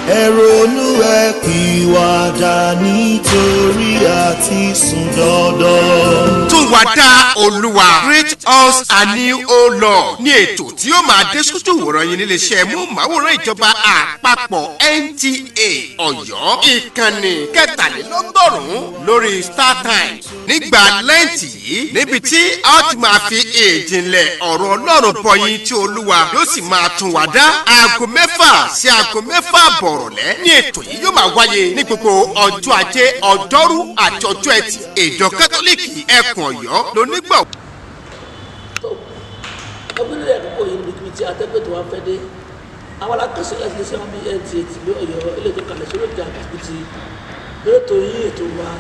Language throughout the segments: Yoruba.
ẹ ronú ẹ pìwàdà nítorí àti sùn dandan. tún wá dá olúwa create us anew o Lord ní ètò tí ó máa dé sójú ìwòran yín níléeṣẹ́ móhùnmáwòrán ìjọba àpapọ̀ NTA Ọ̀yọ́ ìkànnì kẹtàlélọ́gọ́rùn-ún lórí StarTimes nígbà lẹ́ǹtì yìí níbi tí a ti máa fi ìjìnlẹ̀ ọ̀rọ̀ Ọlọ́run bọ̀ yín tí olúwa yóò sì máa tún wá dá aago 6 sí aago 6 bọ̀rọ̀lẹ́ ní ètò yìí yóò máa wáyé ní gbogbo ọjọ́ ajé ọjọ́rú àti ọjọ́ ẹtì ìjọ kátólíìkì ẹkùn Ọ̀yọ́ lónígbà. ọgbẹ́ni àkókò yìí níbi tí atẹ́gbẹ́ tó wá fẹ́ dé àwọn alákànṣe láti lè sẹ́wọ́n bí NTA tìlú Ọ̀yọ́ eléyìí kalẹ̀ sórí ìjà àbíkútì lórí ètò yìí ètò wa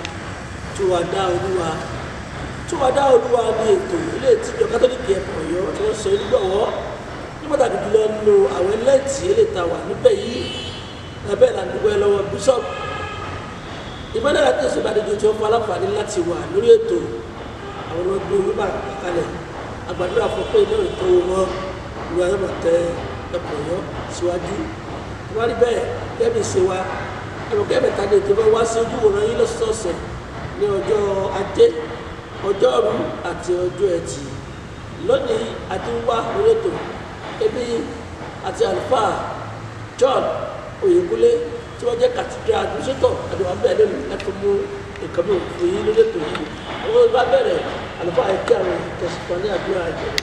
tó wá dá olúwa ní ètò eléyìí tí ìjọ kátólíìkì ẹkùn Ọ̀yọ́ tí wọ́n sọ onígbọ̀wọ́ ní pàtàkì jùlọ nínú àwọn ẹlẹ́tì eléyìí tá wà níbẹ̀ yìí lábẹ́ ìlànà ìwé lọ́wọ́ bíṣọ̀pù ìmọ̀lẹ́ àti ìṣèlú àdéjọ tí wọ́n fún aláǹfààní láti wà lórí ètò àwọn ọgbẹ́ olúbà kalẹ̀ àgbàdúrà fún pé iná ètò wọn lu ayọ́mọ̀tẹ́ ẹkùn Ọ̀yọ́ síwájú wọ́n rí bẹ́ẹ̀ kẹ́mi ṣe wa ẹ̀rọ kẹ́mẹ̀ta ní ètò wá sí ojú wòran yín lọ́sọ̀ọ̀sẹ̀ ní ọjọ́ ajé ọjọ́rú àti ọjọ́ ẹtì lónìí àti wá lórí ètò ebi àti àlùfáà John Oyèkúnlé tí wọ́n jẹ́ cathedral administrator àdéhùn bẹ́ẹ̀ lónìí láti mú nǹkan bí òfin yín lórí ètò yìí àwọn bá bẹ̀rẹ̀ àlùfáà ẹ̀kẹ́ àwọn kẹsìkan ní àdúrà ẹ̀jẹ̀.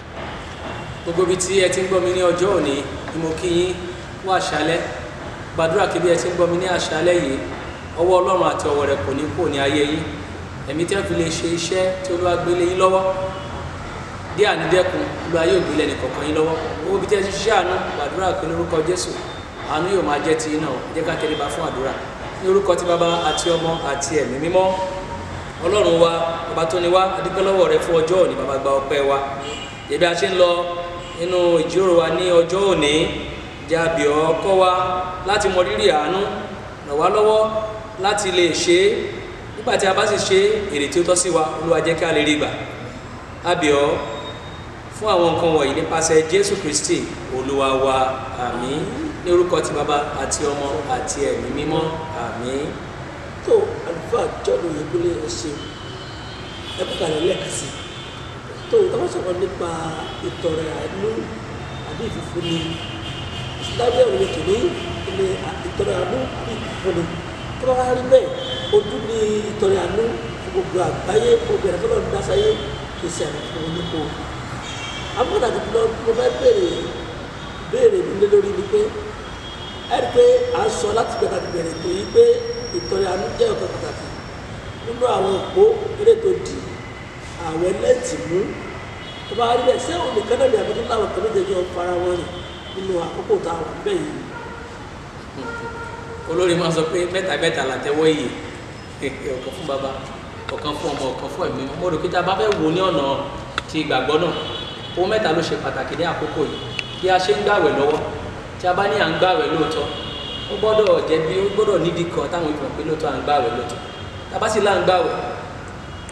gbogbo ibi tí ẹ ti ń gbọ́ mi ní ọjọ́ òní ni mo kí yín wá àṣálẹ́ gbàdúrà kí bí ẹ ti ń gbọ́ mi ní àṣálẹ́ yìí ọwọ́ Ọlọ́run àti ọwọ́ rẹ̀ kò ní kò ní ayé yín ẹ̀mí tẹ́ fi lè ṣe iṣẹ́ tí Olúwa gbélé yín lọ́wọ́ dí ànídẹ́kun Olúwa yóò gbélé ẹnìkọ̀ọ̀kan yín lọ́wọ́ gbogbo ibi tí ẹ ti ṣiṣẹ́ àánú gbàdúrà pé lórúkọ Jésù àánú yóò máa jẹ́ ti iná jẹ́ ká tẹríba fún àdúrà ní orúkọ ti bàbá àti ọmọ àti ẹ̀mí mímọ́ Ọlọ́run wa bàbá tó ní wá a dúpẹ́ lọ́wọ́ rẹ fún ọjọ́ òní bàbá gba ọpẹ́ wa yẹbi a ṣe ń lọ nínú ìjíròrò wa ní ọjọ́ òní jẹ́ a bẹ̀ ọ́ kọ́ wa láti mọ rírì àánú ràn wá lọ́wọ́ láti lè ṣe é nígbà tí a bá sì ṣe èrè tí ó tọ́ sí wa Olúwa jẹ́ kí a lè rí gbà a bẹ̀ ọ́ fún àwọn nǹkan wọ̀nyí nípasẹ̀ Jésù Kristi Olúwa wa àmín ní orúkọ ti bàbá àti ọmọ àti ẹ̀mí mímọ́ àmín. tó àlùfáà John Oyèkúnlé ẹ ṣe ẹkú kalẹ̀ lẹ́ẹ̀kan sí tó táwọn sọ̀rọ̀ nípa ìtọrẹ àánú àbí ìfúnni lábẹ́ òun ètò ní ilé ìtọrẹ àánú àbí ìfúnni tó bá rí bẹ́ẹ̀ ojú ní ìtọrẹ àánú gbogbo àgbáyé gbogbo ẹ̀rọ tó lọ́ọ́ dá sáyé kì í ṣe àmọ́ onípo àwọn pàtàkì jùlọ mo fẹ́ béèrè nílé lórí ni pé ẹ̀rí pé à ń sọ láti bẹ̀rẹ̀ tó yí pé ìtọrẹ àánú jẹ́ ọ̀kan pàtàkì nínú àwọn òpó eré tó di àwọn ẹlẹ́tì mú tó bá rí bẹ́ẹ̀ ṣé òun nìkan náà ní àbúrò láwọn kan méjèèjì ọ̀ fara wọn rìn nínú àkókò tá a wà bẹ́ẹ̀ yìí. olórí máa sọ pé mẹ́ta látẹ́wọ́ yìí ọ̀kan fún bàbá ọ̀kan fún ọmọ ọ̀kan fún ẹ̀mí mo rò pé tá a bá fẹ́ wò ní ọ̀nà ti ìgbàgbọ́ náà ohun mẹ́ta ló ṣe pàtàkì ní àkókò yìí bí a ṣe ń gbàwẹ̀ lọ́wọ́ tí a bá ní à ń gbàwẹ̀ lóòótọ́ ó gbọ́dọ̀ jẹ́ bí ó gbọ́dọ̀ nídìí kan táwọn ìfọ̀n pé lóòótọ́ à ń gbàwẹ̀ lóòótọ́ tá a bá sì là ń gbàwẹ̀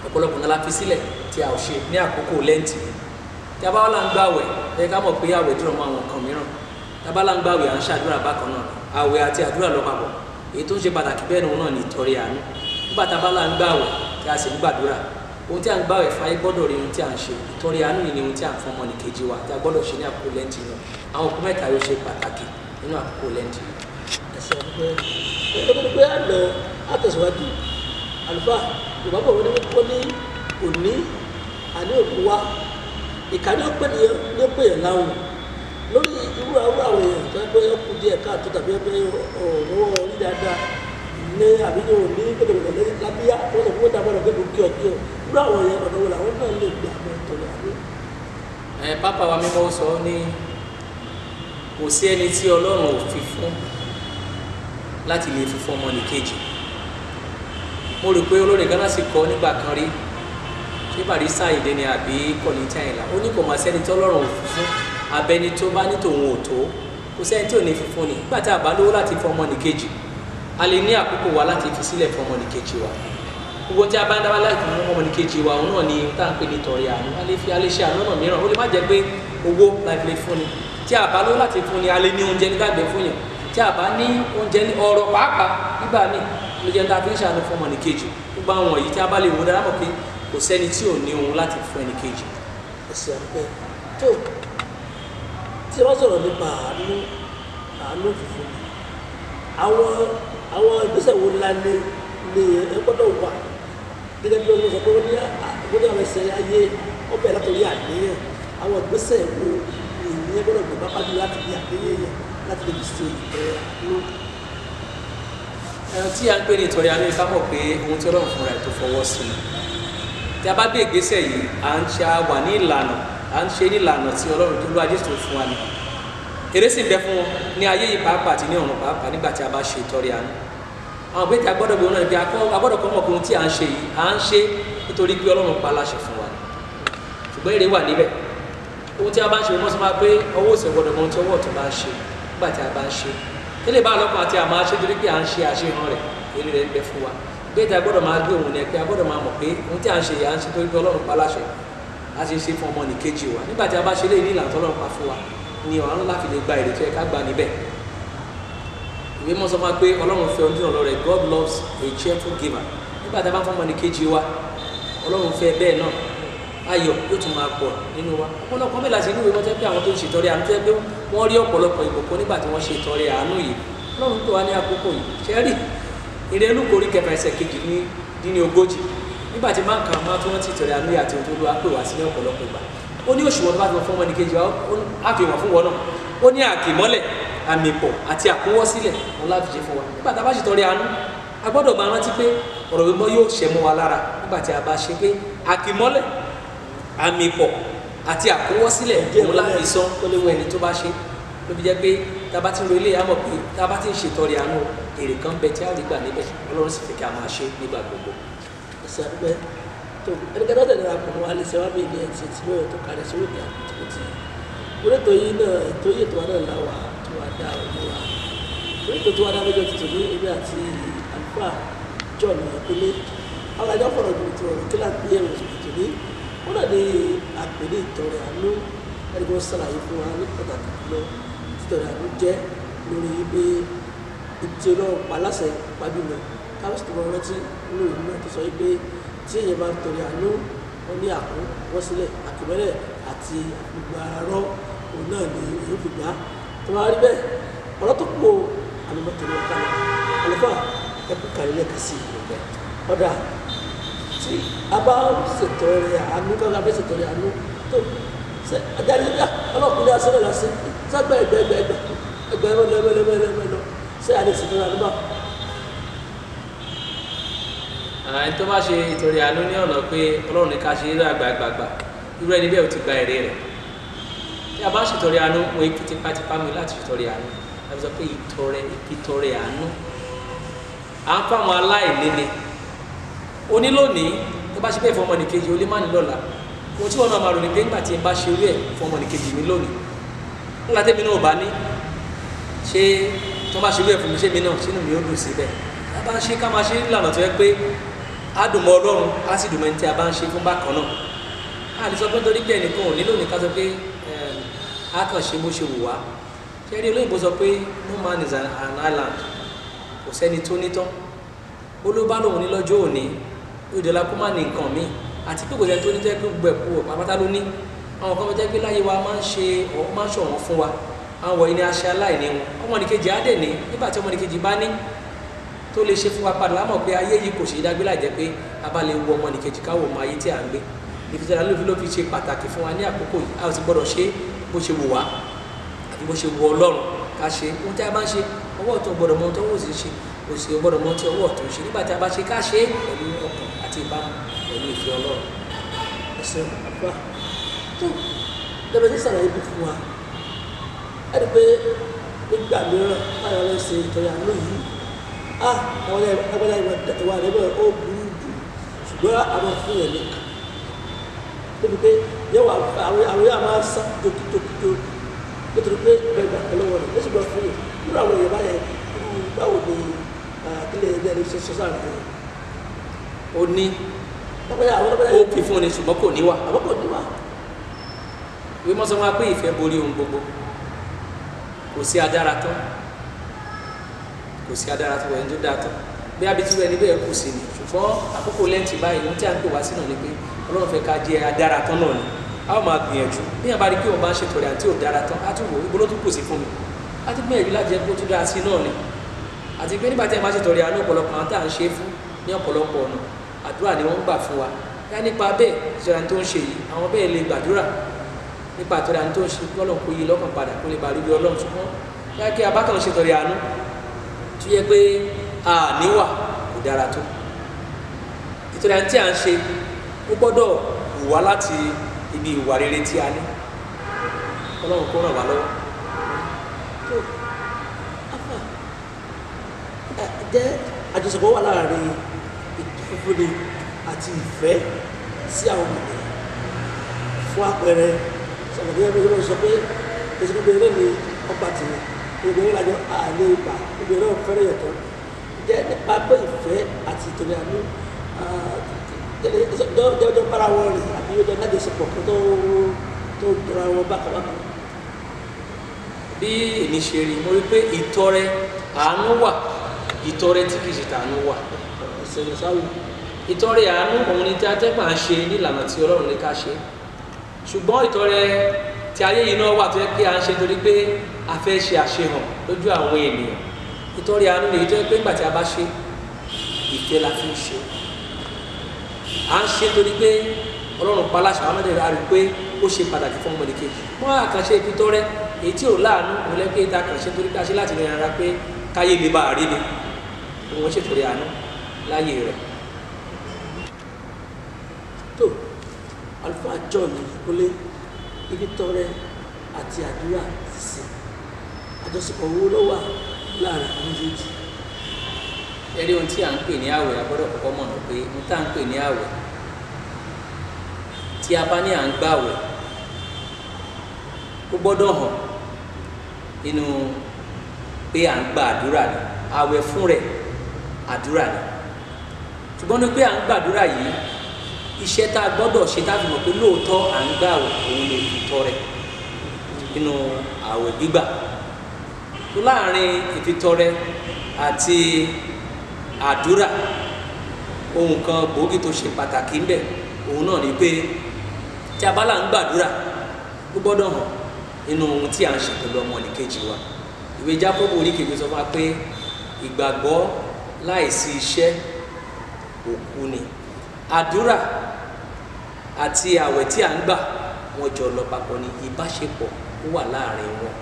ọ̀pọ̀lọpọ̀ náà la fi sílẹ̀ tí a ò ṣe ní àkókò lẹ́ǹtì tí a bá wà là ń gbàwẹ̀ ẹ ká mọ̀ pé àwẹ̀ dúró mọ́ àwọn nǹkan mìíràn tá a bá là ń gbàwẹ̀ à ń ṣàdúrà bákan náà àwẹ̀ àti àdúrà lọ papọ̀ èyí tó ń ṣe pàtàkì bẹ́ẹ̀ náà ní ìtọrẹ àánú nígbà tá a bá là ń gbàwẹ̀ tí a sì ń gbàdúrà ohun tí a ń gbàwẹ̀ fún ayé gbọ́dọ̀ rí ohun tí a ń ṣe ìtọrẹ àánú yìí ni ohun tí a ń fún ọmọnìkejì wa tí a gbọ́dọ̀ ṣe ní àkókò lẹ́ǹtì náà àwọn òkú mẹ́ta yóò ṣe pàtàkì nínú àkókò lẹ́ǹtì. ẹsẹ̀ ọ̀gbẹ́ pé àlọ́ àtẹ̀síwájú àlùfáà yorùbá bọ̀ wọ́n ní òní àní òkú wa ìkànnì ọ̀pẹ̀ yẹn láwùn lórí irú àwọn èèyàn tó ń pẹ́ ọkùn díẹ̀ káàtó tàbí ẹgbẹ́ ọ̀rọ̀ orí dáadáa ní àbíyàn òní gbẹdẹgbẹdẹ lábíyá wọ́n sọ fún wọn dábọ̀ lọ́gbẹ́ lókè ọ̀kẹ́ irú àwọn èèyàn ọ̀dọ́ wọn làwọn náà lè gbé àwọn ìtọ́lẹ̀ àbí. pápá wa mímọ́ sọ ní kò sí ẹni tí Ọlọ́run ò fi fún láti lè fi fún ọmọnìkejì mo rò pé olórin Ghana sì kọ nígbà kan rí ṣé Barrister Àyìndé ni àbí Kollington Àyìnlá ó ní kò máa sẹ́ni tí Ọlọ́run ò fi fún abẹni tó bá ní tòun ò tó kò sẹ́ni tí ò ní fi fún ni nígbà tí a bá lówó láti fún ọmọnìkejì a lè ní àkókò wa láti fi sílẹ̀ fún ọmọnìkejì wa gbogbo tí a bá ń dábàá láti fún ọmọnìkejì wa òun náà ni tá à ń pè ní tọrẹ àánú a lè ṣe àánú náà mìíràn ó lè má jẹ́ pé owó la fi lè fún ni tí a bá lówó láti fún ni a lè ní oúnjẹ nígbàgbé fún yàn tí a bá ní oúnjẹ ní ọ̀rọ̀ pàápàá nígbà míì ló jẹ́ dáa fi ń ṣàánú fún ọmọnìkejì gbogbo àwọn wọ̀nyí tí a bá lè wò dára mọ̀ pé kò sẹ́ni tí ò ní ohun láti fún ẹnìkejì. ẹsẹ̀ àpẹ tó tí wọ́n sọ̀rọ̀ nípa àánú fífún àwọn ìgbésẹ̀ wo ńlá ní ẹ gbọ́dọ̀ wà gẹ́gẹ́ bí wọ́n sọ pé wọ́n ní àgbọ́dọ̀ àwọn ẹsẹ̀ ayé ọbẹ̀ látọ̀rí àníyàn àwọn ìgbésẹ̀ wo ìyẹn gbọ́dọ̀ gbé bá pàdé láti bí àníyàn yẹn láti lè ṣe àánú. Tí a ń pè ní ìtọ́rẹ àánú ká mọ̀ pé ohun tí Ọlọ́run fúnra ẹ̀ tó fọwọ́ sí i tí a bá gbé ìgbésẹ̀ yìí à ń ṣe wà ní ìlànà à ń ṣe ní ìlànà tí Ọlọ́run tó lọ ajé tó fún wa ni èrè sì ń bẹ fún wọn ní ayé yìí pàápàá àti ní ọ̀run pàápàá nígbà tí a bá ṣe ìtọ́rẹ àánú àwọn òbí tí a gbọ́dọ̀ gbóná ibi agbọ́dọ̀ kọ́ ọmọkùnrin tí à ń ṣe yìí à ń ṣe nítorí pé Ọlọ́run pa láṣẹ fún wa ṣùgbọ́n èrè wà níbẹ̀ ohun tí a bá ń ṣe wọ́n sọ máa pé ọwọ́ òsì gbọ́dọ̀ mọ ohun tí ọwọ́ ọ̀tún bá ń ṣe nígbà tí a bá ń ṣe tẹ́lẹ̀ bá lọ́kàn àti àmọ́ ṣe torí pé à ń ṣe àṣehàn rẹ̀ èrè rẹ̀ ń bẹ fún wa bí ètò agbọ́dọ̀ máa gbé òun ní ẹ̀pẹ́ agbọ́dọ̀ máa mọ̀ pé ohun tí à ń ṣe yìí à ń ṣe torí pé Ọlọ́run pa láṣẹ a ṣe ṣe fún ọmọnìkejì wa nígbà tí a bá ṣe lé ní ìlànà Ọlọ́run pa fún wa ni ọ̀run láti lè gba èrè tó yẹ ká gbà níbẹ̀ ìwé mọ́ sọ fún wa pé Ọlọ́run fẹ́ ojú ọ̀rọ̀ rẹ̀ God loves a cheerful giver nígbà tí a bá fún ọmọnìkejì wa Ọlọ́run fẹ́ bẹ́ẹ̀ náà ayọ̀ yóò tún máa pọ̀ nínú wa ọ̀pọ̀lọpọ̀ mẹ́la sí inú ìwé mọ́tẹ́ pé àwọn tó ń ṣètọrẹ àánú tẹ́ pé wọ́n rí ọ̀pọ̀lọpọ̀ ìbùkún nígbà tí wọ́n ṣe ìtọrẹ àánú yìí Ọlọ́run tó wá ní àkókò yìí ṣe rí ìrẹ́lú korí kẹfà ẹsẹ̀ kejì ní ogójì nígbà tí máa ń kàn máa tó rántí ìtọrẹ àánú yìí àti ohun tó lọ́wọ́ pè wá sí ní ọ̀pọ̀lọpọ̀ ìgbà ó ní òṣùwọ̀n tó bá ti wọ́n fún ọmọnìkejì wa á fi wọ́n fún wọn náà ó ní àkìmọ́lẹ̀ àmìpọ̀ àti àkúnwọ́sílẹ̀ wọn láti ṣe fún wa nígbà tá a bá ṣètọrẹ àánú a gbọ́dọ̀ máa rántí pé ọ̀rọ̀ mímọ́ yóò ṣẹ mọ́ wa lára nígbà tí a bá ṣe pé àkìmọ́lẹ̀ àmìpọ̀ àti àkúnwọ́sílẹ̀ òun láti sọ fún ẹni tó bá ṣe ló fi jẹ́ pé tá a bá ti ń ro ilé àmọ̀ pé tá a bá ti ń ṣètọrẹ àánú èrè kan bẹ tí a rí gbà níbẹ̀ Ọlọ́run sì fi kí a máa ṣe nígbà gbogbo. ẹsẹ̀ àdúgbò tó ẹnikẹ́ni ọ̀sẹ̀ nira kùnú wa lè ṣe wá bí ilé ẹ̀sìn tí lóye tó kalẹ̀ sórí ìdí àkùtì orí ètò yìí náà ètò yìí tó wà náà láwà tó wà dá òní wa orí ètò tó wà dá méjọ tuntun ní ebi àti àlùfáà John ìpínlẹ̀ àwọn àjọ fọ̀rọ̀ ju ti ọ̀rọ̀ kí láti ẹ̀rọ tuntun ní wọ́n náà ní àpèlé ìtọrẹ àánú ẹni kò sàlàyé fún wa ní pàtàkì lọ ìtọrẹ àánú jẹ́ lórí ibi tí Ọlọ́run pa láṣẹ pàbílọ káwọ́sì tó wọ́n rántí nínú ìlú náà tó sọ pé tí èèyàn bá ń tọrẹ àánú wọn ní àkún wọ́n sílẹ̀ àkìmọ́lẹ̀ àti gbogbo ara rọ́ òun náà ní èyí fi gbà tó máa rí bẹ́ẹ̀ ọ̀rọ̀ tó kú àlùmọ́tòrí ọ̀ká àlùfáà ẹkú kàrí lẹ́ẹ̀kan sí ọ̀dà tí a bá ṣètọrẹ àánú káwọn abẹ́ ṣètọrẹ àánú tó ṣe àdáyébíà ọlọ́kùnrin asọ́nà lásì ságbà ẹgbẹ́ lọ ṣé a lè ṣètọrẹ àánú bá. ẹni tó bá ṣe ìtọrẹ àánú ní ọ̀nà pé Ọlọ́run ní ká ṣe eré àgbàgbà irú ẹni bẹ́ẹ̀ ò ti gba èrè rẹ̀ tí a bá ṣètọrẹ àánú wọn èkì tipátipá mi láti ṣètọrẹ àánú láti sọ pé ìtọrẹ àánú à ń fáwọn aláìní ni onílónìí tó bá ṣe bẹ́ẹ̀ fún ọmọnìkejì ó lè má ní lọ́la ohun tí wọn náà máa rò ní pé nígbà tí n bá ṣe orí ẹ̀ fún ọmọnìkejì mi lónìí nígbà tẹ́mi náà ò bá ní ṣé tó bá ṣe orí ẹ̀ fún mi ṣé mi náà sínú mi ó dùn síbẹ̀ a bá ń ṣe ká máa ṣe nílànà tó yẹ pé á dùn mọ́ Ọlọ́run á sì dùn mọ́ ẹni tí a bá ń ṣe fún bákan náà a lè sọ pé nítorí pé ẹnìkan ò nílò ní ká sọ pé a kàn ṣe bó ṣe wù wá ṣé rí olóyìnbó sọ pé no man is an island kò sẹ́ni tó ní tán olóbá lòun ní lọ́jọ́ òní yóò dé la kó má ní nǹkan míì àti pé kò sẹ́ni tó ní jẹ́ pé gbogbo ẹ̀kú pátá ló ní àwọn kan jẹ́ pé láyé wa máa ń ṣọ̀wọ́n fún wa àwọn wọ̀nyí ni a ṣe aláìní wọn ọmọnìkejì á dẹ̀ ní nígbà tí ọmọnìkejì bá ní tó lè ṣe fún wa padà lámọ̀ pé ayé yìí kò ṣe dágbé láì jẹ́ pé a bá lè wo ọmọnìkejì káwọ ọmọ ayé tí à ń gbé ìfìtẹ́ra ló fi ṣe pàtàkì fún wa ní àkókò yìí a ò sì gbọ́dọ̀ ṣe bó ṣe wù wá àti bó ṣe wù Ọlọ́run ká ṣe ohun tí a bá ń ṣe ọwọ́ ọ̀tún gbọ́dọ̀ mọ ohun tó wò sí ṣe òsì gbọ́dọ̀ mọ ohun tí ọwọ́ ọ̀tún ṣe nígbà tí a bá ṣe ká ṣe pẹ̀lú ọkàn àti ìbámu pẹ̀lú ìfẹ́ Ọlọ́run. ẹsẹ̀ àbá tó lẹ́bẹ̀ẹ́ tí sàlàyé bí fún wa ẹni pé nígbà mìíràn báyọ̀ lọ ṣe ìtọ́jú àánú yìí àwọn ẹgbẹ́ ìwà rẹ̀ bẹ́ẹ̀ ó burú jù ṣùgbọ́n àwọn fún yẹn nìkan níbi pé yẹ́wọ̀ àwọn yóò máa sá tókítókító nítorí pé gbẹgbà lọ́wọ́ rẹ̀ lẹ́sìn gbọ́ fún yẹn nínú àwọn èèyàn báyẹn báwo ni kílẹ̀ ẹgbẹ́ rẹ̀ ṣe sọ́sà rẹ̀ ó ní ó fi fún ni ṣùgbọ́n kò níwà ìwé mọ́sán wa pé ìfẹ́ borí ohun gbogbo kò sí adára tán kò sí adára tó ẹni tó dáa tán bí abití rẹ níbẹ̀ kù sí ni ṣùgbọ́n àkókò lẹ́ǹtì báyìí ohun tí a ń pè wá sínú ni pé ọlọ́run fẹ́ ká jẹ́ adára tán náà ni a ó máa gbìyànjú bí yàn bá rí pé òun bá ń ṣètọrẹ àti ò dára tán á tún wò ibo ló tún kù sí fún mi á tún gbìyànjú láti jẹ́ kó tún dáa sí náà ni àti pé nígbà tí ẹ máa ṣètọrẹ àánú ọ̀pọ̀lọpọ̀ àwọn tá à ń ṣe fún ní ọ̀pọ̀lọpọ̀ ọ̀nà àdúrà ni wọ́n ń gbà fún wa yá nípa bẹ́ẹ̀ ìṣẹ̀lẹ̀ tó ń ṣe yìí àwọn bẹ́ẹ̀ lè gbàdúrà nípa àtọrẹ àánú tó ń ṣe kí ọlọ́run kó yí lọ́kàn padà kó lè bá rí bí ọlọ́run ṣùgbọ́n yá kí abákan ṣètọrẹ àánú tó yẹ pé àníwà kò dára tó ìtọrẹ àánú tí à ń ṣe ó gbọ́dọ̀ wù wá láti ibi ìwà rere tí a ní ọlọ́run kó ràn wá lọ́wọ́. jẹ́ àjọṣepọ̀ wà láàrin ìfúnni àti ìfẹ́ sí àwọn ènìyàn fún àpẹẹrẹ sọ̀rọ̀ bí wọ́n sọ pé èsì gbogbo eré ni ọgbà tìrì gbogbo eré lájọ àlè ìgbà gbogbo eré ọ̀fẹ́rẹ́ yẹ̀tọ́ jẹ́ nípa pé ìfẹ́ àti ìtòlè àánú jọjọ bára wọn rìn àbí yóò jọ lájọṣepọ̀ kan tó jọra wọn bákàbákà. bí èmi ṣe rí mo rí pé ìtọrẹ àánú wà ìtọrẹ tí kìí ṣe tàánú wà ìtọrẹ àánú òun ni tí atẹ́gbà ń ṣe nílànà tí ọlọ́run ní ká ṣe ṣùgbọ́n ìtọrẹ tí ayé yìí náà wà tó yẹ pé à ń ṣe torí pé a fẹ́ ṣe àṣehàn lójú àwọn ènìyàn ìtọrẹ àánú lèyí tó yẹ pé nígbà tí a bá ṣe ìfẹ́ la fi ń ṣe à ń ṣe torí pé ọlọ́run paláṣà àwọn ọmọdé rà rí pé ó ṣe pàtàkì fún ọmọdé kejì wọ́n àkànṣe ìfitọrẹ èyí tí ò láàánú òun lẹ́pẹ́ ìta kànṣe torí ká ṣe láti rìn ara pé káyé lè bá rí ni wọ́n ṣètòrè àánú láyé rẹ̀. tó àlùfáà John Ìkólé ìfitọrẹ àti àdúrà sísè àjọṣepọ̀ owó ló wà láàrin àwọn méjèèjì. ẹ̀rí ohun tí à ń pè ní àwẹ̀ agbọ́dọ̀ kọ́kọ́ mọ̀ ní pé ohun tá à ń pè ní àwẹ̀ tí a bá ní à ń gbàwẹ̀ ó gbọ́dọ̀ hàn nínú pé à ń gba àdúrà ni àwẹ̀ fún rẹ̀ àdúrà ni ṣùgbọ́n ní pé à ń gbàdúrà yìí iṣẹ́ tá a gbọ́dọ̀ ṣe tá a fi mọ̀ pé lóòótọ́ à ń gbàwẹ̀ òun lè fi tọrẹ nínú àwẹ̀ gbígbà tó láàrin ìfitọrẹ àti àdúrà ohun kan gbòógì tó ṣe pàtàkì ńbẹ òun náà ni pé tí a bá là ń gbàdúrà ó gbọ́dọ̀ hàn nínú ohun tí à ń ṣe pẹ̀lú ọmọnìkejì wa ìwé Jákọ́bù orí kejì sọ fún wa pé ìgbàgbọ́ láìsí iṣẹ́ òkú ni àdúrà àti àwẹ̀ tí à ń gbà wọ́n jọ lọ papọ̀ ní ìbáṣepọ̀ ó wà láàrin wọn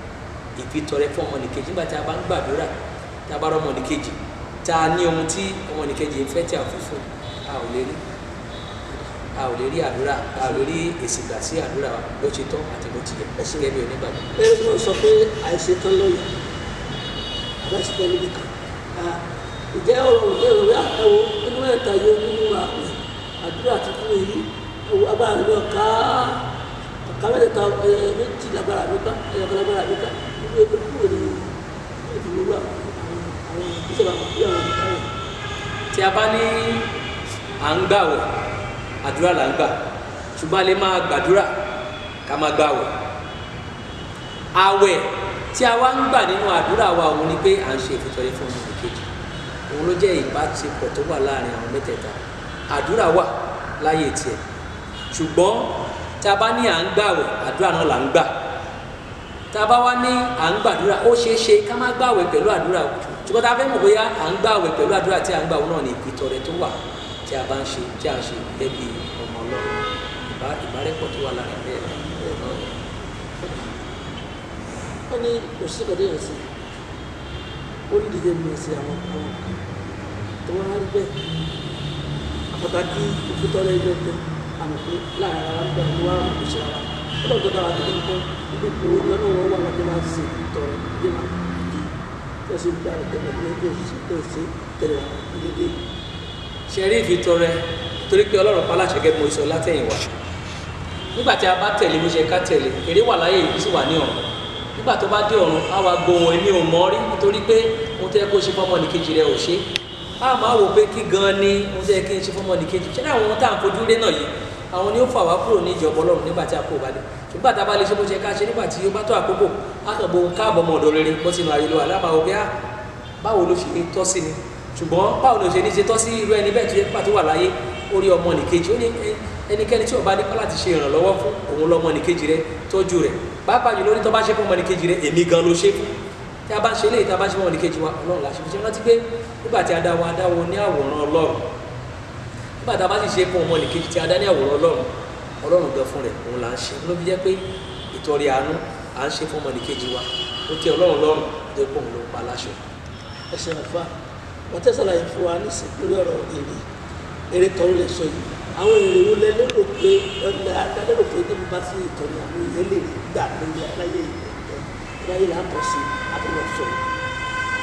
ìfitọrẹ fún ọmọnìkejì nígbà tí a bá ń gbàdúrà tí a bá rọ ọmọnìkejì tá a ní ohun tí ọmọnìkejì ń fẹ́ tí a fi fún a ò lè rí àdúrà a ò lè rí èsì gbà sí àdúrà bó ṣe tọ́ àti bó ti yẹ ẹsìn gẹ́gẹ́ bí onígbàgbọ́. ẹni tí wọ́n sọ pé àìṣetán lọ́yà àbáṣetán níbi kan ìjẹ́ ọ̀rọ̀ ìwé àtẹ̀wò nínú ẹ̀ta yóò nínú àdúrà àti fún èyí agbára mi ọ̀ká mẹ́tẹ̀ẹ̀ta méjì lágbára mi ká ẹ̀yọ̀kan lágbára mi ká nínú ẹgbẹ́ kúrò ní ìdúró àwọn ìṣẹ̀lẹ̀ àpapọ̀ àwọn ìṣẹ̀lẹ̀. tí a bá ní à ń gbàwẹ̀ àdúrà là ń gbà ṣùgbọ́n a lè máa gbàdúrà ká máa gbàwẹ̀ àwẹ̀ tí a wá ń gbà nínú àdúrà wa òun ni pé à ń ṣe ìfitọrẹ fún ọmọnìkejì òun ló jẹ́ ìbáṣepọ̀ tó wà láàrin àwọn mẹ́tẹ̀ẹ̀ta àdúrà wà láyé tiẹ̀ ṣùgbọ́n tá a bá ní à ń gbàwẹ̀ àdúrà náà là ń gbà tá a bá wá ní à ń gbàdúrà ó ṣeé ṣe ká má gbàwẹ̀ pẹ̀lú àdúrà ṣùgbọ́n tá a fẹ́ mọ̀ bóyá à ń gbàwẹ̀ pẹ̀lú àdúrà tí à ń gbà òun náà ní ìfitọrẹ tó wà tí a bá ń ṣe tí a ń ṣe gẹ́gẹ́ bí ọmọ Ọlọ́run ìbárẹ́pọ̀ tó wà láàrin bẹ́ẹ̀ náà. wọ́n ní òṣìṣẹ́ kọ̀dé yẹn sí ó ní dídé mi sí àwọn tó wọ́n á rí bẹ́ẹ̀ àpàtàkì ìfitọ́rẹ́ ilé ẹgbẹ́ àmọ̀ pé láàrin ara ń bẹ̀ ní wàá kò ṣe ara ó lọ́ọ̀ tó dára tó ń kọ́ ibi ìpòwò ní ọdún wọn wà láti máa ṣe ìtọ́rẹ́ ìdí máa di tẹ̀sí gbà tẹ̀lé ní ẹgbẹ́ òṣìṣẹ́ tẹ̀sí tẹ̀lé ìdílé. ṣe rí ìfitọ́rẹ́ torí pé Ọlọ́run paláṣẹ gẹ́gẹ́ mo sọ látẹ̀yìnwá nígbà tí a bá tẹ̀lé bó ṣe ká tẹ̀lé èrè wà láyé yìí sì wà ní ọ̀run nígbà tó bá dé ọ̀run á wá gbohùn èmi ò mọ̀ rí nítorí pé mo tẹ́ kó ṣe fọ́mọnìkejì rẹ ò ṣe á máa wò pé kí gan ni mo tẹ́ kí n ṣe fọ́mọnìkejì ṣé àwọn ohun tá à ń fojú rí náà yìí àwọn ni ó fà wá kúrò ní ìjọba Ọlọ́run nígbà tí a kò bá dé ṣùgbọ́n tá a bá lè ṣe bó ṣe ká ṣe nígbà tí ó bá tó àkókò á kàn bo káàbọ̀ ọmọ ọ̀dọ̀ rere bó sínú ayélujára alábàáwò bí báwo ló ṣe tọ́ sí ni ṣùgbọ́n báwo ló ṣe ní ṣe tọ́ sí irú ẹni bẹ́ẹ̀ tó yẹ pàtó wà láyé orí ọmọ nìkejì ó ní ẹnikẹ́ni tí ó bá nípa láti ṣe ìrànlọ́wọ́ fún òun lọ́mọ nìkejì rẹ tọ́jú rẹ̀ pàápàá jùlọ ní tó bá ṣe fún ọmọ nìkejì rẹ èmi gan ló ṣe fún tí a bá ṣe léyìí tí a bá ṣe fún ọmọ nìkejì wa ọlọ́run la ṣe fún ṣe rántí pé nígbà tí a dá wa ní àwòrán ọlọ́run nígbà tí a bá sì ṣe fún ọmọ nìkejì tí a dá ní àwòrán ọlọ́run gan fún rẹ̀ òun là ń ṣe ló fi jẹ́ pé ìtọrẹ àánú à ń ṣe fún ọmọ nìkejì wa ó tẹ́ ọlọ́run lọ́rùn tó pọ̀ òun ló pa láṣọ. ẹsẹ̀ àfa wọ́n tẹ̀sán fún wa nísìn lórí ọ̀rọ̀ èrè tọ́rọ lè sọ yìí àwọn èrè wo lẹ lérò pé lérò pé débi bá sí ìtọ́ni àwọn èèyàn lè gbà lórí láyé là ń bọ̀ sí àbúrò sọ.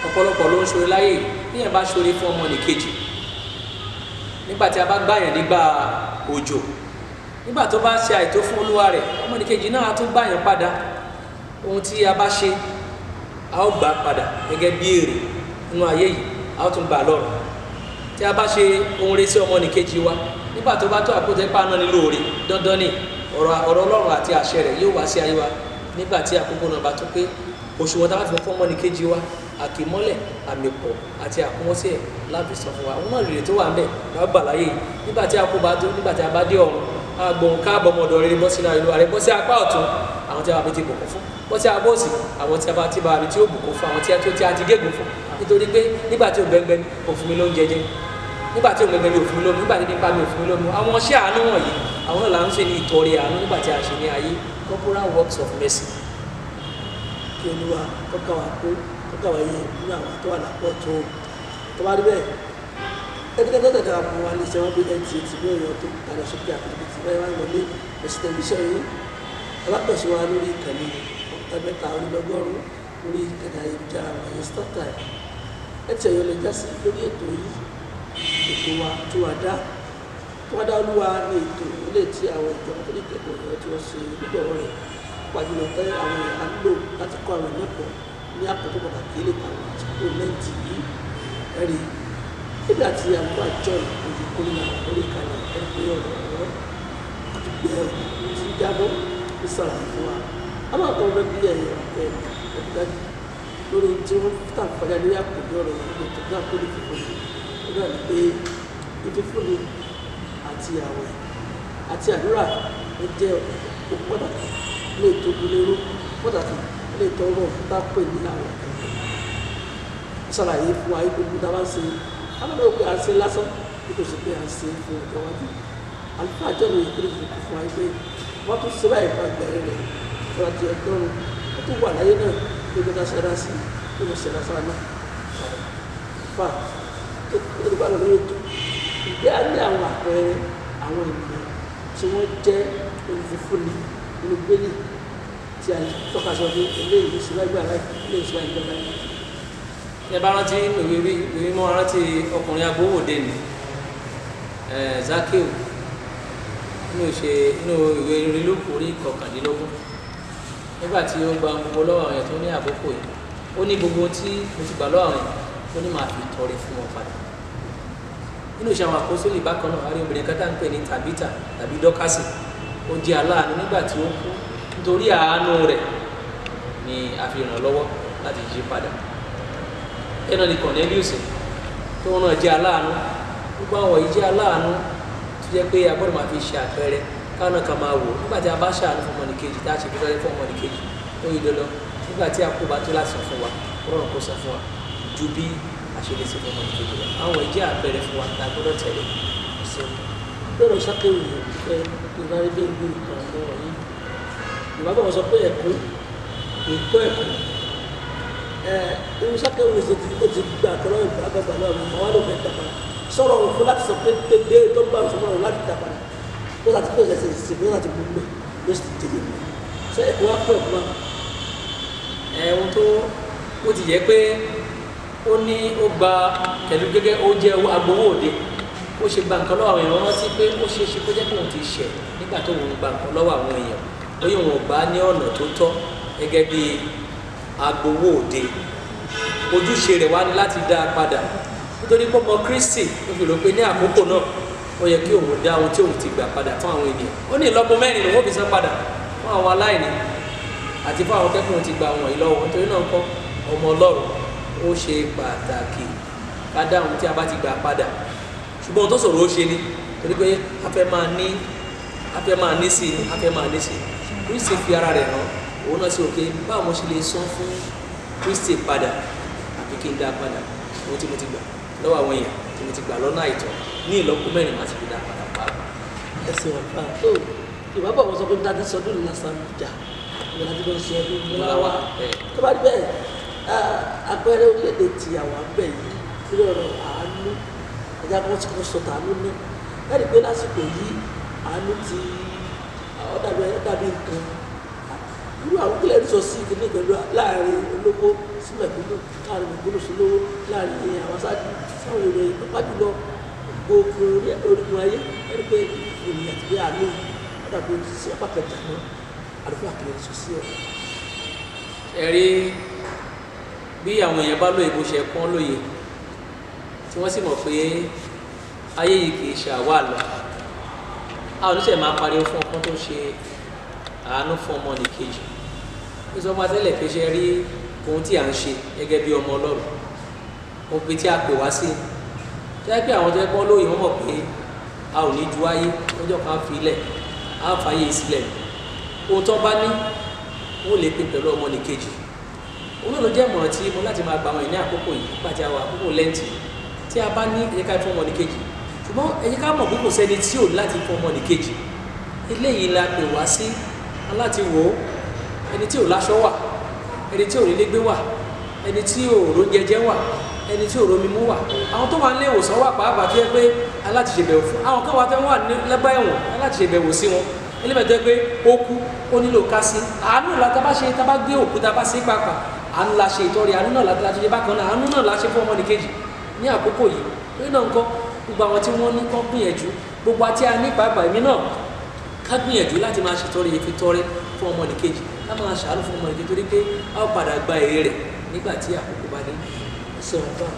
ọ̀pọ̀lọpọ̀ ló ń ṣoore láyé bí yẹn bá ṣoore fún ọmọ nìkejì nígbà tí a bá gbà yẹn nígbà òjò nígbà tó bá ṣe àìtó fún olúwa rẹ̀ ọmọ nìkejì náà á tún gbà yẹn padà ohun tí a bá ṣe a ó gbà padà gẹ́gẹ́ bí èrè nínú ayé yìí a ó tún gbà lọ́run tí a bá ṣe ohun rere sí ọmọ nìkejì wa nígbà tó bá tó àkótẹ́ pàánà nílò òrè dandan ni ọ̀rọ̀ ọlọ́run àti àṣẹ rẹ̀ yóò wá sí ayé wa nígbà tí àkókò náà bá tó pé òṣùwọ̀n tá a bá fi fún ọmọ nìkejì wa àkìmọ́lẹ̀ àmìpọ̀ àti àkúnwọ́sẹ̀ láti sọ fún wa àwọn náà rèé tó wà ń bẹ̀ lágbà láyé nígbà tí àkókò bá tó nígbà tí a bá dé ọ̀run agbọ̀n káàbọ̀ ọmọdọ̀ rere bọ́ sínú àìlú ààrẹ bọ́ sí apá ọ̀tún àwọn tí a bá ti bùkún fún bọ́ sí abọ́ òsì àwọn tí a bá ti bá àbí tí ó bùkún fún àwọn tí a ti gégùn fún nítorí pé nígbà tí ògbẹ́ngbẹ́ òfin mi ló ń jẹjẹ nígbà tí ògbẹ́ngbẹ́ mi òfin mi lómi nígbà tí nípa mi òfin mi lómi àwọn iṣẹ́ àánú wọ̀nyí àwọn náà là ń ṣe ní ìtọrẹ àánú nígbà tí a ṣe ní ayé corporal works of mercy. kí olúwa kọ́kà wá yé nínú àwọn tó wà lápọ̀ tó bá rí bẹ́ẹ̀ ẹgbẹ́ tó tẹ̀ka fún wa ní sẹ́wọ́n bí nta ti bí ọ̀yọ́ tó tàbí sókè àkókò tí báyìí wá ń wọlé ẹ̀sìn tẹlifíṣàn yìí alákọ̀ọ́sí wa lórí ìkànnì ọ̀tàmẹ́ta onílọ́gọ́rùn-ún lórí ìkànnì ayélujára wọ̀nyí StarTime ẹ̀tì ẹ̀yọ́ lè jásí lórí ètò yìí ètò wa tó wá dá olúwa ní ètò ilé tí àwọn ìjọba tó lè kẹ́kọ̀ọ́ ọ̀yọ́ tí wọ́n ṣe nígbàwọ́ rẹ̀ pàjùlọ tẹ́ àwọn èèyàn lò láti kọ́ àwọn ẹ̀lẹ́kọ̀ọ́ ní àkókò pàtàkì ilé àwọn àtìkò lẹ́ǹtì yìí ẹ̀rí nígbà tí àwọn àjọ ìpòjì kórìíra lórí ìkànnì ẹgbẹ́ ọ̀rọ̀ àtúgbẹ́ ti jábọ́ ní sàlàyé fún wa a máa kọ́ ọ̀rẹ́ bí ẹ̀dájú lórí tí wọ́n tà kọjá lórí àpòjọ ọ̀rọ̀ ìgbà tó gbà kó lè fífúnni nígbà pé ìfífúnni àti àwẹ̀ àti àdúrà ó jẹ́ òkú pàtàkì lè tó gbóléró pàtàkì lè tọrọ bá pè ní àwọn sàlàyé fún wa gbogbo tá a bá ń ṣe àwọn ọmọ à ń ṣe lásán bí kò sí pé à ń ṣe fún ọjọ́ wájú àlùfáà àjọyọ̀ ìpínlẹ̀ ìfòkù fún wa pé wọ́n tún ṣe báyìí fún àgbẹ̀rẹ̀ rẹ̀ fún àti ọgọ́rùn wọ́n tún wà láyé náà bí wọ́n bá ṣẹlá sí bí wọ́n ṣẹlá sára náà fà tó bá lọ lórí ètò ìgbé á ní àwọn àpẹẹrẹ àwọn ènìyàn tí wọ́n jẹ́ olùfúnni olùgbélé tí a tọ́ka sọ pé eléyìí ìṣúlágbára eléyìí ìṣúlágbára ẹ bá rántí ìwé mọ́ rántí ọkùnrin agbówòde ni Zakeu nínú ìwé rílùkù orí kọkàndínlógún nígbà tí ó gba gbogbo lọ́wọ́ àwọn èèyàn tó ní àkókò yìí ó ní gbogbo tí mo ti gbà lọ́wọ́ àwọn èèyàn ó ní máa fi tọrẹ fún wọn padà nínú ìṣe àwọn àkósólì bákan náà àrí obìnrin kan tá ń pè ní Tàbítà tàbí Dọ́kásì ó jẹ́ aláàánú nígbà tí ó kú nítorí àánú rẹ̀ ni a fi ràn lọ́wọ́ láti yí padà ẹnà ní Cornelius tó náà jẹ́ aláàánú gbogbo àwọn yìí jẹ́ aláàánú tó jẹ́ pé a gbọ́dọ̀ máa fi ṣe àpẹẹrẹ káwọn náà kan máa wò nígbà tí a bá ṣàánú fún ọmọnìkejì tá a ṣe fífẹ́ fún ọmọnìkejì ó yí dandan nígbà tí a kó bá tó láti sọ fún wa rọrùn kó sọ fún wa ju bí a ṣe lè ṣe fún ọmọnìkejì lọ àwọn yìí jẹ́ àpẹẹrẹ fún wa tá a gbọ́dọ̀ tẹ̀lé lọ́rọ̀ Sákéwù ìdarí bí ìlú ìtàn ọ̀rọ̀ yìí ìbábọ̀ wọn sọ pé ẹ̀kún ìkọ́ ẹ̀kún irú Sákéwù ó ti gbà kọ́lọ́ ìgbàgbà náà mọ̀ wá ló fẹ́ dàpọ̀ sọ̀rọ̀ òfin láti sọ pé dé tó bá sọ̀rọ̀ láti dàpọ̀ ló láti pè ṣẹ̀ṣẹ̀ ìsìnkú láti gbogbo ló sì tẹ̀lé mi ṣé ẹ̀kún wá pọ̀ ẹ̀kún náà. ohun tó ó ti yẹ pé ó ní ó gba pẹ̀lú gẹ́gẹ́ ó jẹ́ agbowó òde ó ṣe gba nǹkan lọ́wọ́ àwọn èèyàn rántí pé ó ṣeé ṣe kó jẹ́ pé òun ti ṣẹ̀ nígbà tó òun gba nǹkan lọ́wọ́ àwọn èèyàn bóyá òun ò gbà ní ọ̀nà tó tọ́ gẹ́gẹ́ bí agbowó òde ojúṣe rẹ̀ wá ní láti dá a padà nítorí pé ọmọ Kristi ó fi rò pé ní àkókò náà ó yẹ kí òun dá ohun tí òun ti gbà padà fún àwọn ènìyàn ó ní ìlọ́po 4 lòun ó fi san padà fún àwọn aláìní àti fún àwọn kẹ́kọ̀ọ́ ti gba àwọn ìlọ́wọ́ nítorí náà kọ́ ọmọ Ọlọ́run ó ó ṣe pàtàkì ká dáhùn tí a bá ti gbà padà ṣùgbọ́n tó sọ̀rọ̀ ó ṣe ni torí pé a fẹ́ máa ní sí Kristi fi ara rẹ̀ hàn òun náà sí òkè báwo mo ṣe lè san fún Kristi padà àbí kí n dá padà ohun tí mo ti gbà lọ́wọ́ àwọn èèyàn tí mo ti gbà lọ́nà àìtọ́ ní ìlọ́po mẹ́rin má ti fi dá padà pa. ẹsẹ̀ ọ̀pá tó ìbábọ̀ wọn sọ pé dájú sọdún lásán jà ìgbà láti lọ sí ọdún ńláwá tó bá rí bẹ́ẹ̀ àpẹẹrẹ orílẹ̀-èdè ti àwọn abẹ́ yìí lórí ọ̀rọ̀ àánú ẹ̀já kan tí kò sọ tàánú ní láti pé lásìkò yìí àánú ti dàbí nǹkan irú àwọn kílẹ̀ ní sọ sí ìdílé pẹ̀lú láàrin olówó sí mẹ̀kúnnù láàrin mẹ̀kúnnù sí lówó láàrin àwọn aṣáájú sáwọn ìròyìn pàpà jùlọ gbogbo orígun ayé ẹni pé ìròyìn àti bí àánú dàbí sí apá kẹta náà àdúgbò àkìlẹ̀ ní sọ sí ọ̀. ẹ̀rí bí àwọn èèyàn bá lóye bó ṣe pọ́n lóye tí wọ́n sì mọ̀ pé ayé yìí kì í ṣe àwa lọ a ò ní sẹ̀ máa pariwo fún ọkàn tó ṣe àánú fún ọmọ nìkejì ìsọmọ àtẹlẹ pé ṣe rí ohun tí à ń ṣe gẹ́gẹ́ bí ọmọ Ọlọ́run ohun pé tí a pè wá sí ṣé pé àwọn tó ẹ pọ́n lóye wọ́n mọ̀ pé a ò ní ju ayé lọ́jọ́ kan fi ilẹ̀ a fàyè sílẹ̀ ohun tó bá ní wọ́n lè pè pẹ̀lú ọmọ nìkejì òun náà ló jẹ́ ìmọ̀ràn tí mo láti máa gba àwọn ènìyàn àkókò yìí nígbà tí a wà àkókò lẹ́ǹtì tí a bá ní ẹ̀yẹ ká fún ọmọ nìkejì ṣùgbọ́n ẹ̀yẹ ká mọ̀ pé kò sẹ́ni tí ò láti fún ọmọ nìkejì eléyìí la pè wá sí aláti wò ó ẹni tí ò láṣọ wà ẹni tí ò rí légbé wà ẹni tí ò ró jẹjẹ wà ẹni tí ò rómi mú wà àwọn tó wà ní ìwòsàn wà pàápàá tó yẹ pé aláti ṣèbẹ̀wò fún àwọn kan wà tó wà lẹ́gbà ẹ̀wọ̀n aláti ṣèbẹ̀wò sí wọn ẹlẹ́bẹ̀ẹ́ tó yẹ pé ó kú ó nílò ká sí àánú la tá bá gbé òkú tá bá sí pàápàá àánú la ṣe ìtọ́rẹ àánú náà láti ṣe bákan náà àánú náà la ṣe fún ọmọnìkejì ní àkókò yìí torí náà nǹkan gbogbo àwọn tí wọ́n ní kán gbìyànjú gbogbo àti àní pàápàá èmi náà ká gbìyànjú láti máa ṣètọ́rẹ ìfitọ́rẹ fún ọmọnìkejì ká máa ṣàánú fún ọmọnìkejì torí pé a ó padà gba èrè rẹ̀ nígbà tí àkókò bá dé. sọ̀rọ̀ bá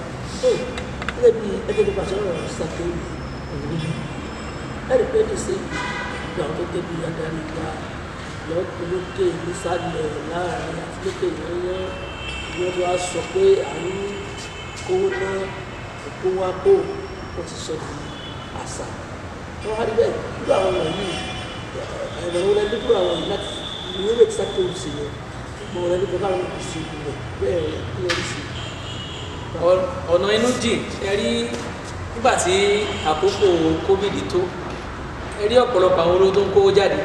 gẹ́gẹ́ bí ẹgbẹ́ nípa sọ̀rọ̀ ṣàkóso òwúrọ̀ ẹ̀rí pé ní sí ìgbà tó débi adarí wa lókè nísàlẹ̀ láàrin àti lókè yẹnyẹn wọ́n tó wá sọ pé àwọn kówó náà kó wá kó ó ti sọ di àṣà wọ́n wá rí bẹ́ẹ̀ nígbà àwọn wọ̀nyí ẹ̀rọ wọn lẹ́nu nígbà àwọn yìí láti ìwé rẹ̀ ti sáké oṣù yẹn mo rẹ̀ nípa káwọn kò sí ìgbìmọ̀ bẹ́ẹ̀ rẹ̀ kí wọ́n rí sí. ọ̀nà inú jìn ẹ rí nígbà tí àkókò COVID tó ẹ rí ọ̀pọ̀lọpọ̀ àwọn olówó tó ń kówó jáde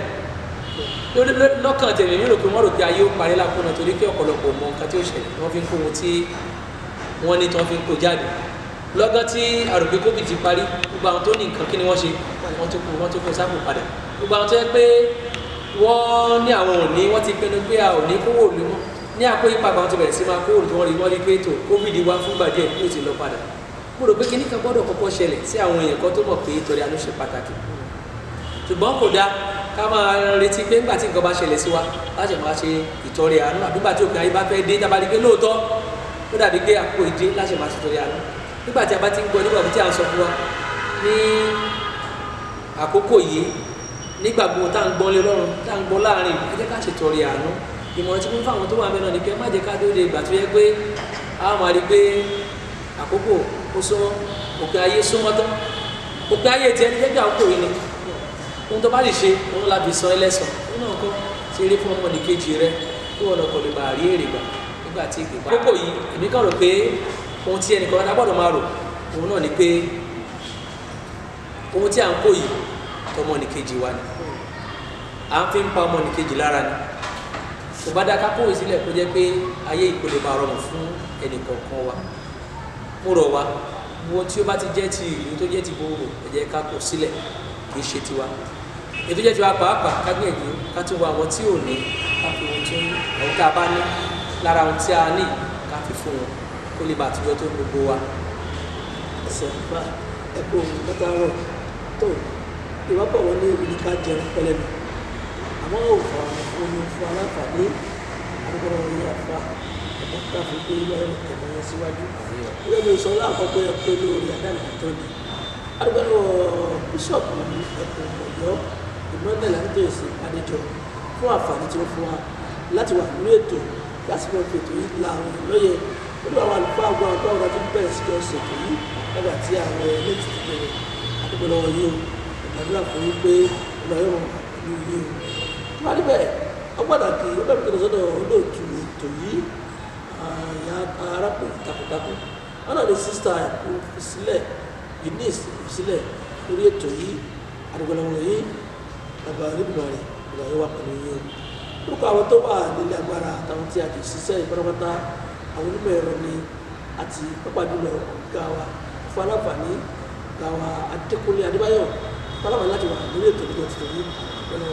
lọ́kàn tẹ̀lé mi rò pé wọ́n rò pé ayé ó parí lápònà torí pé ọ̀pọ̀lọpọ̀ mọ nǹkan tí ó ṣẹlẹ̀ wọ́n fi ń kó ohun tí wọ́n ní tí wọ́n fi ń kó jáde lọ́gán tí àròpé COVID ti parí gbogbo àwọn tó ní nǹkan kí ni wọ́n ṣe wọ́n tó kó sápò padà gbogbo àwọn tó yẹ pé wọ́n ní àwọn òní wọ́n ti pinnu pé a ò ní kówó òní mọ́ ní àpò ìpàgọ́ àwọn tó bẹ̀rẹ̀ sí máa kówó tí wọ́n rí pé tó COVID wá fúngbà díẹ̀ yóò ti lọ padà mo rò pé kíní kan gbọ́dọ̀ kọ́kọ́ ṣẹlẹ̀ sí àwọn èèyàn kan tó mọ̀ pé ìtọ́rẹ àánú ṣe pàtàkì ṣùgbọ́n kò dáa ká máa retí pé nígbà tí nǹkan bá ṣẹlẹ̀ sí wa láti máa ṣe ìtọrẹ àánú àbí nígbà tí òkè ayé bá fẹ́ dé tábàdí pé lóòótọ́ ó dàbí pé àkókò ìdí láti máa ṣe ìtọrẹ àánú nígbà tí a bá ti ń gbọ́ nígbà tí a ń sọ fún wa ní àkókò yìí nígbà gbogbo tá à ń gbọ́n lé lọ́rùn tá à ń gbọ́ láàrin ẹ jẹ́ ká ṣe ìtọrẹ àánú ìmọ̀ràn tí mo ń fáwọn tó wà mẹ́ náà ni pé má jẹ́ ká dóde ìgbà tó yẹ pé a máa rí pé àkókò ó súnmọ́ òkè ayé súnmọ́ tán òkè ayé tiẹ̀ ní jẹ́jẹ́ àkókò yìí ni ohun tó bá lè ṣe òun la fi san ẹlẹ́sàn nínú nǹkan ṣe eré fún ọmọnìkejì rẹ kí wọn lọkọ lè máa rí èrè gbà nígbà tí ìgbè bá. àkókò yìí èmi kàn rò pé ohun tí ẹnìkan bá gbọ́dọ̀ máa rò òun náà ni pé ohun tí à ń kó yìí tọmọnìkejì wa ni à ń fi ń pa ọmọnìkejì lára ni kò bá dáa ká kówé sílẹ̀ kó jẹ́ pé ayé ìpele máa rọrùn fún ẹnìkọ̀ọ̀kan wa mo rọ̀ wá ohun tí ó bá ti jẹ́ ti ìlú tó jẹ́ ti gbogbo ẹ jẹ́ ká kó sílẹ̀ kì í ṣe tiwa ètò jẹ́ tiwa pàápàá ká gbìyànjú ká tún wá àwọn tí ò ní ká fi ohun tí àwọn tá a bá ní lára ohun tí a ní ká fi fún wọn kó lè bá àtijọ́ tó gbogbo wa. ẹsẹ̀ nípa ẹ̀kọ́ ohun látàárọ̀ tó ìwápọ̀ wọn ní ibi ká jẹun pẹ́lẹ́ nù àmọ́ ò fà omi fún aláǹfààní àdúgbò orí àfa ẹ̀kọ́ ká fi pé ilé ẹ̀mọ́ yẹn síwájú ilé mi sọ láàkọ́kọ́ yẹ pé lórí àdáni àtọ́ni adúgbò bíṣọ̀pù ẹ̀kọ́ ọ̀yọ́ Emmanuel Adédọ̀yèsí Adéjọ fún àǹfààní tí ó fún wa láti wà nínú ètò lásìkò ètò yìí la àwọn lóye nínú àwọn àlùfáà àgbà ọ̀dọ́ ọ̀dọ́ tó bẹ̀rẹ̀ sí ọ̀sẹ̀ tó yí nígbà tí àwọn méjì ti bẹ̀rẹ̀ àdúgbò lọ́wọ́ yìí o ìgbàdúrà fún yín pé ìgbà yóò rọrùn pẹ̀lú yìí o. wọ́n á níbẹ̀ ó pàtàkì ó bẹ̀rẹ̀ kí lọ sọ́dọ̀ olóòtú ètò yìí ìyá arákùnrin takuntakun wọn náà ní sísá ẹ̀kú ìsílẹ̀ eunice ìsílẹ̀ lórí ètò yìí àdúgbò lọ́wọ́ yìí bàbá oníbìnrin ìgbà yóò wà pẹ̀lú yìí o. lórúkọ àwọn tó wà nílé agbára àtàwọn tí a ti ṣiṣẹ́ ìpátápátá àwọn onímọ̀ ẹ̀rọ ni àti pápádùlọ ọ̀gá wa fún aláǹfààní ọ̀gá wa Adékúnlé Adébáyọ̀ pálámà láti wà lórí ètò ìdíje ti tòun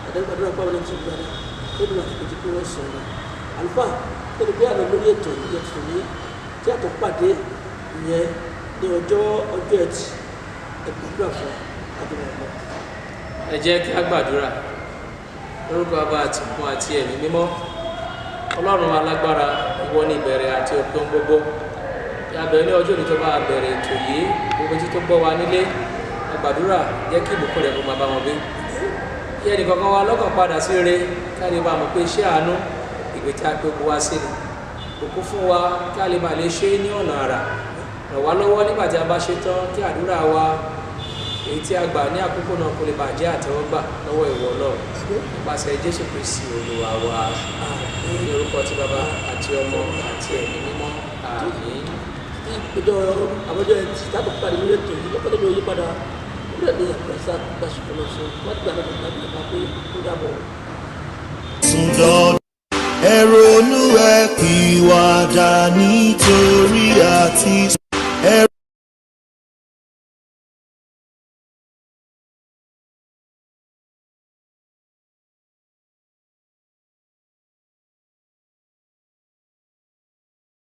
àdégbàdúrà pàwọn ẹni tó gbàdá tó dùn àti péjú pé wọ́n sọ̀rọ̀ àlùfáà tó ní pé àná lórí ètò ìdíje ti tòun tí a tó pàdé ìyẹn ní ọjọ́ ẹtì ẹgbàdúrà fún àdúrà ọ̀gbọ́n. ẹ jẹ́ kí a gbàdúrà lórúkọ Baba àti Ọmọ àti Ẹ̀mí Mímọ́. Ọlọ́run alágbára, ìwọ ni ìbẹ̀rẹ̀ àti òpin gbogbo. Yàbẹ̀ ní ọjọ́ òní tó bá bẹ̀rẹ̀ ètò yìí, gbogbo tí tó gbọ́ wa nílé, a gbàdúrà jẹ́ kí ìbùkún rẹ̀ kó máa bá wọn gbé. Kí ẹnì kankan wa lọ́kàn padà sí rere, ká lè bá mọ̀ pé iṣẹ́ àánú ìgbé tí a pé gbogbo wa sí ni. Bùkún fún wa ká lè bá lè ṣe ní ọ̀nà àrà. Ràn wá lọ́wọ́ nígbà tí a bá ṣe tán kí àdúrà wa èyí tí a gbà ní àkókò náà kó lè bàjẹ́ àtẹ́wọ́gbà lọ́wọ́ ìwọ Ọlọ́run nípasẹ̀ Jésù Kristi Olúwa wa. Ní orúkọ ti Baba àti Ọmọ àti Ẹ̀mí Mímọ́. Àmín. ìjọ àbọ̀jọ́ ẹ̀ ti tábọ̀ parí lórí ètò yìí lọ́kọ́ lórí oyípadà lórí ẹ̀dẹ̀ àpẹẹsà gbàsùkọ̀ lọ́sọ̀ wọ́n ti gbà lọ́dọ̀ tàbí ìgbà pé ó dàbọ̀. ẹ ronú ẹ pìwàdà nítorí àti